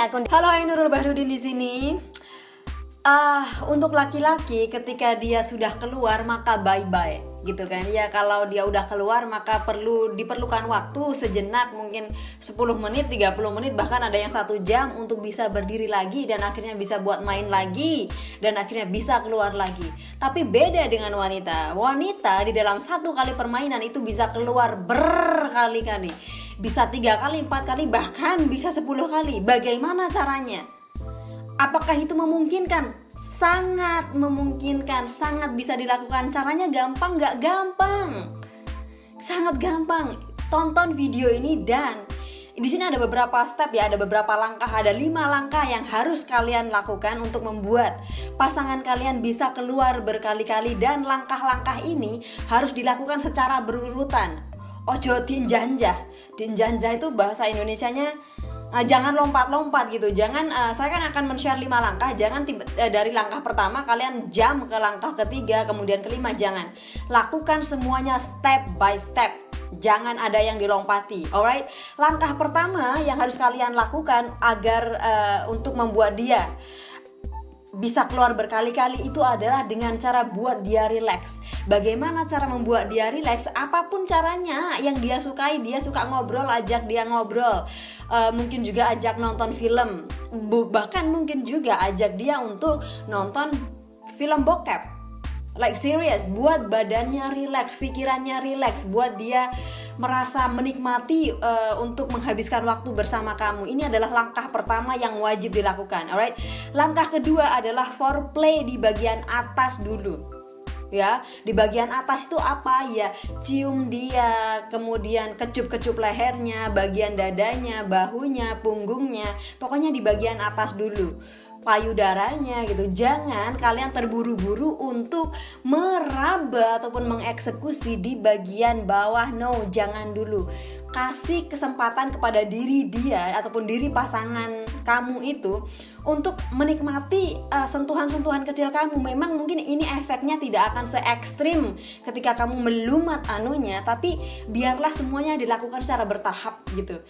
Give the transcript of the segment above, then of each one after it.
akun. Halo, Nurul Bahrudin di sini. Untuk laki-laki ketika dia sudah keluar maka bye-bye gitu kan ya. Kalau dia udah keluar maka diperlukan waktu sejenak, mungkin 10 menit, 30 menit, bahkan ada yang 1 jam untuk bisa berdiri lagi dan akhirnya bisa buat main lagi dan akhirnya bisa keluar lagi. Tapi beda dengan wanita. Wanita di dalam 1 kali permainan itu bisa keluar berkali-kali, bisa 3 kali, 4 kali, bahkan bisa 10 kali. Bagaimana caranya? Apakah itu memungkinkan? Sangat memungkinkan, sangat bisa dilakukan. Caranya gampang nggak? Gampang, sangat gampang. Tonton video ini dan di sini ada beberapa step ya, ada beberapa langkah, ada 5 langkah yang harus kalian lakukan untuk membuat pasangan kalian bisa keluar berkali-kali, dan langkah-langkah ini harus dilakukan secara berurutan. Ojo dinjanjah. Dinjanjah itu bahasa Indonesianya jangan lompat-lompat gitu. Jangan saya kan akan men-share 5 langkah. Jangan dari langkah pertama kalian jump ke langkah ketiga, kemudian kelima. Jangan. Lakukan semuanya step by step. Jangan ada yang dilompati. Alright. Langkah pertama yang harus kalian lakukan agar untuk membuat dia bisa keluar berkali-kali itu adalah dengan cara buat dia relax. Bagaimana cara membuat dia relax? Apapun caranya yang dia sukai. Dia suka ngobrol, ajak dia ngobrol. Mungkin juga ajak nonton film. Bahkan mungkin juga ajak dia untuk nonton film bokep. Like serious, buat badannya relax, pikirannya relax, buat dia merasa menikmati untuk menghabiskan waktu bersama kamu. Ini adalah langkah pertama yang wajib dilakukan, alright? Langkah kedua adalah foreplay di bagian atas dulu. Ya, di bagian atas itu apa ya? Cium dia, kemudian kecup-kecup lehernya, bagian dadanya, bahunya, punggungnya. Pokoknya di bagian atas dulu, payudaranya gitu. Jangan kalian terburu-buru untuk meraba ataupun mengeksekusi di bagian bawah. No, jangan dulu. Kasih kesempatan kepada diri dia ataupun diri pasangan kamu itu untuk menikmati sentuhan-sentuhan kecil kamu. Memang mungkin ini efeknya tidak akan se-ekstrim ketika kamu melumat anunya, tapi biarlah semuanya dilakukan secara bertahap gitu.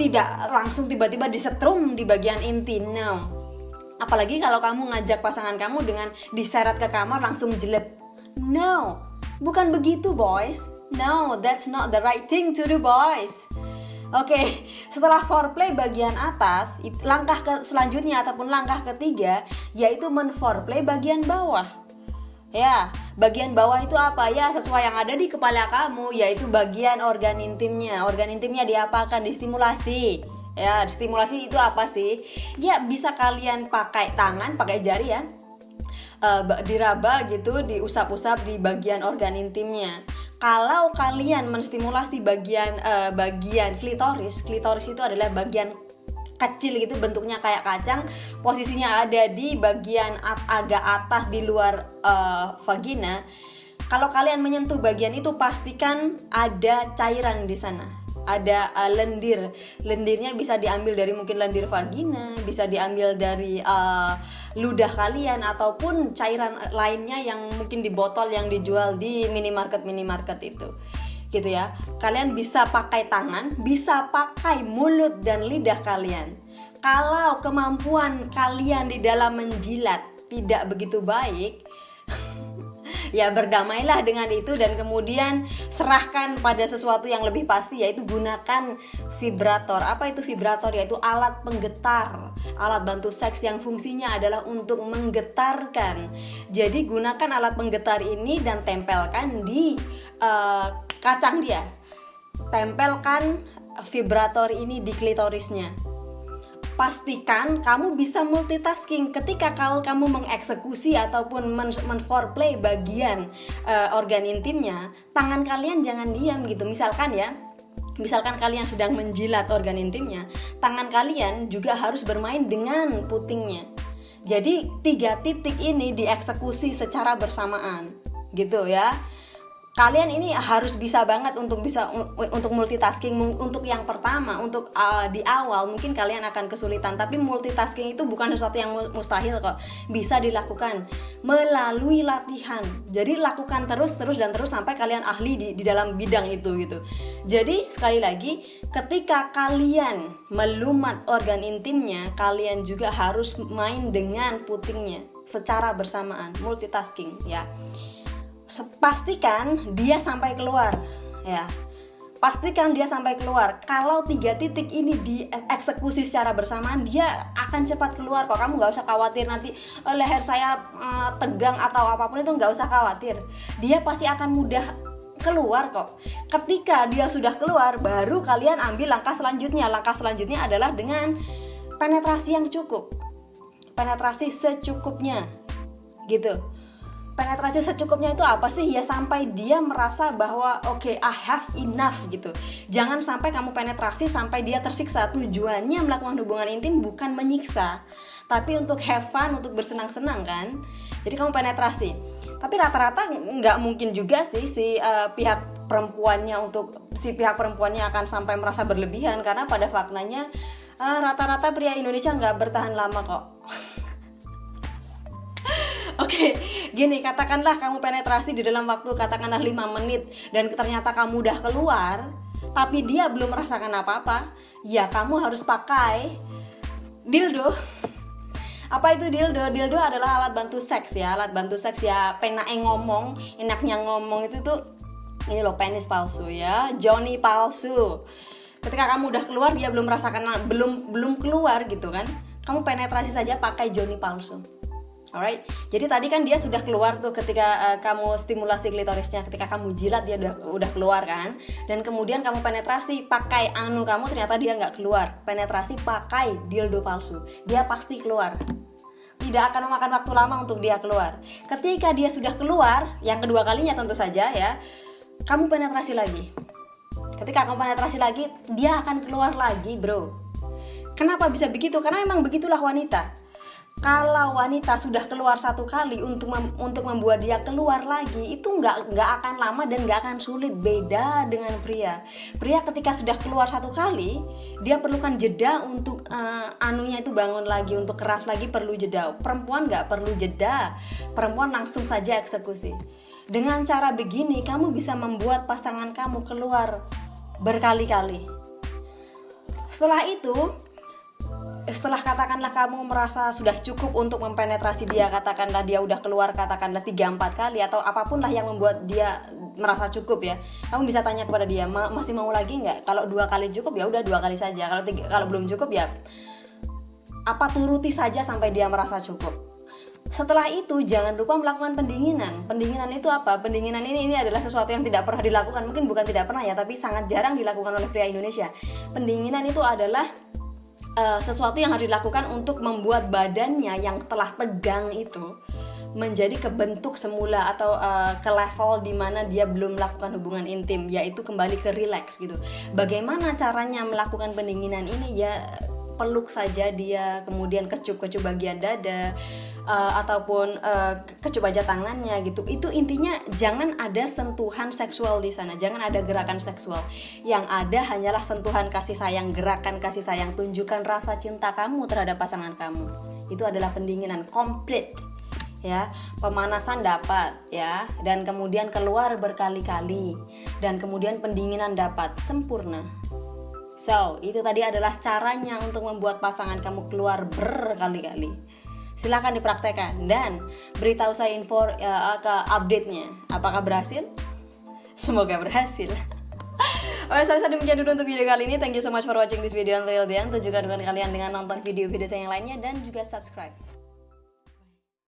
Tidak langsung tiba-tiba disetrum di bagian inti. No. Apalagi kalau kamu ngajak pasangan kamu dengan diseret ke kamar langsung jelek. No, bukan begitu boys. No, that's not the right thing to do boys. Oke, setelah foreplay bagian atas, langkah selanjutnya ataupun langkah ketiga yaitu men-foreplay bagian bawah. Ya, bagian bawah itu apa ya? Sesuai yang ada di kepala kamu, yaitu bagian organ intimnya. Organ intimnya diapakan? Distimulasi. Ya, stimulasi itu apa sih? Ya, bisa kalian pakai tangan, pakai jari ya, diraba gitu, diusap-usap di bagian organ intimnya. Kalau kalian menstimulasi bagian klitoris itu adalah bagian kecil gitu, bentuknya kayak kacang, posisinya ada di bagian agak atas di luar vagina. Kalau kalian menyentuh bagian itu, pastikan ada cairan di sana. Ada lendirnya bisa diambil dari mungkin lendir vagina, bisa diambil dari ludah kalian, ataupun cairan lainnya yang mungkin di botol yang dijual di minimarket itu gitu ya. Kalian bisa pakai tangan, bisa pakai mulut dan lidah kalian. Kalau kemampuan kalian di dalam menjilat tidak begitu baik, ya berdamailah dengan itu dan kemudian serahkan pada sesuatu yang lebih pasti, yaitu gunakan vibrator. Apa itu vibrator? Yaitu alat penggetar, alat bantu seks yang fungsinya adalah untuk menggetarkan. Jadi gunakan alat penggetar ini dan tempelkan di kacang dia. Tempelkan vibrator ini di klitorisnya. Pastikan kamu bisa multitasking ketika kamu mengeksekusi ataupun men-foreplay bagian organ intimnya. Tangan kalian jangan diam gitu. Misalkan kalian sedang menjilat organ intimnya, tangan kalian juga harus bermain dengan putingnya. Jadi 3 titik ini dieksekusi secara bersamaan gitu ya. kalian ini harus bisa banget untuk multitasking. Untuk yang pertama, untuk di awal mungkin kalian akan kesulitan, tapi multitasking itu bukan sesuatu yang mustahil kok. Bisa dilakukan melalui latihan. Jadi lakukan terus sampai kalian ahli di dalam bidang itu gitu. Jadi sekali lagi, ketika kalian melumat organ intimnya, kalian juga harus main dengan putingnya secara bersamaan, multitasking ya. Pastikan dia sampai keluar ya. Pastikan dia sampai keluar. Kalau 3 titik ini dieksekusi secara bersamaan, dia akan cepat keluar kok. Kamu gak usah khawatir nanti leher saya tegang atau apapun itu, gak usah khawatir. Dia pasti akan mudah keluar kok. Ketika dia sudah keluar, baru kalian ambil langkah selanjutnya. Langkah selanjutnya adalah dengan penetrasi yang cukup. Penetrasi secukupnya gitu. Penetrasi secukupnya itu apa sih? Ya sampai dia merasa bahwa oke, I have enough gitu. Jangan sampai kamu penetrasi sampai dia tersiksa. Tujuannya melakukan hubungan intim bukan menyiksa, tapi untuk have fun, untuk bersenang-senang kan. Jadi kamu penetrasi. Tapi rata-rata nggak mungkin juga sih si pihak perempuannya akan sampai merasa berlebihan, karena pada faktanya rata-rata pria Indonesia nggak bertahan lama kok. Oke, gini, katakanlah kamu penetrasi di dalam waktu katakanlah 5 menit dan ternyata kamu udah keluar, tapi dia belum merasakan apa-apa, ya kamu harus pakai dildo. Apa itu dildo? Dildo adalah alat bantu seks ya, enaknya ngomong itu tuh ini loh, penis palsu ya, Johnny palsu. Ketika kamu udah keluar, dia belum merasakan, belum keluar gitu kan, kamu penetrasi saja pakai Johnny palsu. Alright, jadi tadi kan dia sudah keluar tuh ketika kamu stimulasi klitorisnya, ketika kamu jilat dia udah keluar kan, dan kemudian kamu penetrasi pakai anu kamu, ternyata dia nggak keluar. Penetrasi pakai dildo palsu, dia pasti keluar. Tidak akan memakan waktu lama untuk dia keluar. Ketika dia sudah keluar, yang kedua kalinya tentu saja ya, kamu penetrasi lagi. Ketika kamu penetrasi lagi, dia akan keluar lagi, bro. Kenapa bisa begitu? Karena memang begitulah wanita. Kalau wanita sudah keluar satu kali untuk membuat dia keluar lagi, itu nggak akan lama dan nggak akan sulit. Beda dengan pria. Pria ketika sudah keluar satu kali, dia perlukan jeda untuk anunya itu bangun lagi, untuk keras lagi perlu jeda. Perempuan nggak perlu jeda. Perempuan langsung saja eksekusi. Dengan cara begini, kamu bisa membuat pasangan kamu keluar berkali-kali. Setelah katakanlah kamu merasa sudah cukup untuk mempenetrasi dia, katakanlah dia udah keluar katakanlah 3-4 kali atau apapun lah yang membuat dia merasa cukup ya, kamu bisa tanya kepada dia, masih mau lagi nggak? Kalau 2 kali cukup ya udah 2 kali saja. Kalau belum cukup ya turuti saja sampai dia merasa cukup. Setelah itu jangan lupa melakukan pendinginan. Pendinginan itu apa? Pendinginan ini adalah sesuatu yang tidak pernah dilakukan. Mungkin bukan tidak pernah ya, tapi sangat jarang dilakukan oleh pria Indonesia. Pendinginan itu adalah sesuatu yang harus dilakukan untuk membuat badannya yang telah tegang itu menjadi kebentuk semula atau ke level di mana dia belum melakukan hubungan intim, yaitu kembali ke relax gitu. Bagaimana caranya melakukan pendinginan ini? Ya peluk saja dia, kemudian kecup bagian dada, ataupun kecup aja tangannya gitu. Itu intinya jangan ada sentuhan seksual di sana, jangan ada gerakan seksual. Yang ada hanyalah sentuhan kasih sayang, gerakan kasih sayang, tunjukkan rasa cinta kamu terhadap pasangan kamu. Itu adalah pendinginan komplit ya. Pemanasan dapat ya, dan kemudian keluar berkali-kali, dan kemudian pendinginan dapat sempurna. So, itu tadi adalah caranya untuk membuat pasangan kamu keluar berkali-kali. Silakan dipraktekkan dan beritahu saya ke update-nya. Apakah berhasil? Semoga berhasil. Oke, saya demikian dulu untuk video kali ini. Thank you so much for watching this video until the end. Tunjukkan dukungan kalian dengan nonton video-video saya yang lainnya dan juga subscribe.